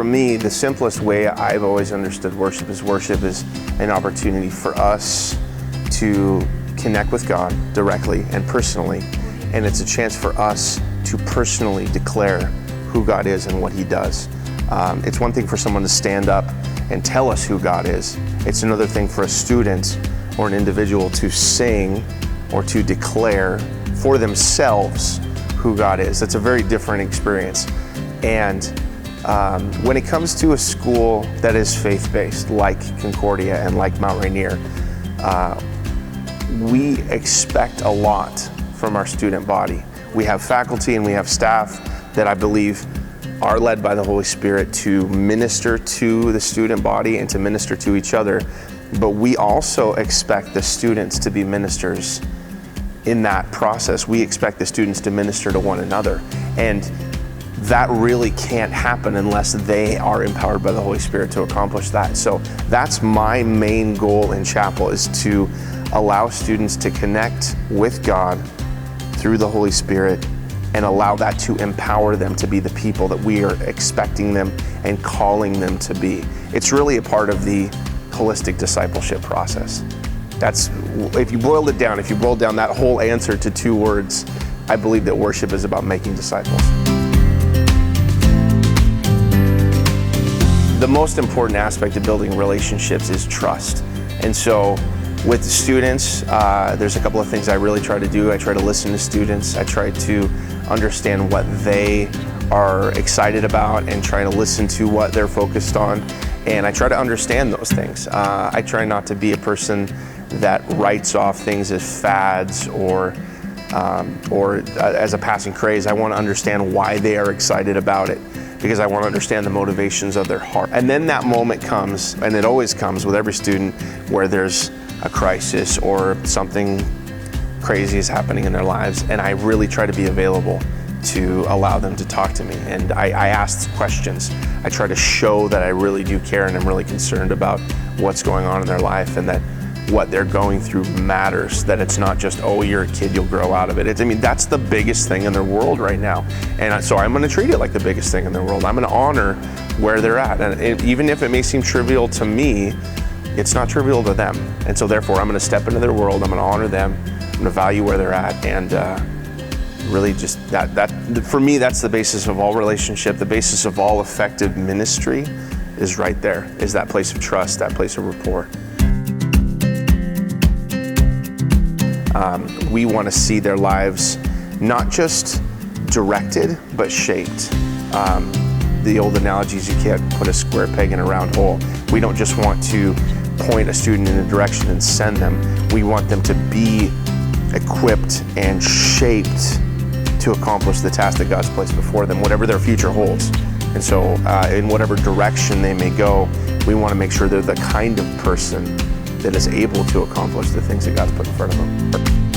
for me, the simplest way I've always understood worship is an opportunity for us to connect with God directly and personally. And it's a chance for us to personally declare who God is and what He does. It's one thing for someone to stand up and tell us who God is. It's another thing for a student or an individual to sing or to declare for themselves who God is. That's a very different experience. And when it comes to a school that is faith-based, like Concordia and like Mount Rainier, we expect a lot from our student body. We have faculty and we have staff that I believe are led by the Holy Spirit to minister to the student body and to minister to each other. But we also expect the students to be ministers in that process. We expect the students to minister to one another. And that really can't happen unless they are empowered by the Holy Spirit to accomplish that. So that's my main goal in chapel, is to allow students to connect with God through the Holy Spirit and allow that to empower them to be the people that we are expecting them and calling them to be. It's really a part of the holistic discipleship process. That's, if you boil down that whole answer to 2 words, I believe that worship is about making disciples. The most important aspect of building relationships is trust. And so with the students, there's a couple of things I really try to do. I try to listen to students. I try to understand what they are excited about and try to listen to what they're focused on. And I try to understand those things. I try not to be a person that writes off things as fads or as a passing craze. I want to understand why they are excited about it, because I want to understand the motivations of their heart. And then that moment comes, and it always comes with every student, where there's a crisis or something crazy is happening in their lives, and I really try to be available to allow them to talk to me. And I ask questions. I try to show that I really do care and I'm really concerned about what's going on in their life, and that what they're going through matters, that it's not just, oh, you're a kid, you'll grow out of it. That's the biggest thing in their world right now. And so I'm gonna treat it like the biggest thing in their world. I'm gonna honor where they're at. And even if it may seem trivial to me, it's not trivial to them. And so therefore, I'm gonna step into their world, I'm gonna honor them, I'm gonna value where they're at, and really just that for me, that's the basis of all relationship. The basis of all effective ministry is right there, is that place of trust, that place of rapport. We want to see their lives not just directed, but shaped. The old analogy is you can't put a square peg in a round hole. We don't just want to point a student in a direction and send them. We want them to be equipped and shaped to accomplish the task that God's placed before them, whatever their future holds. And so in whatever direction they may go, we want to make sure they're the kind of person that is able to accomplish the things that God's put in front of them.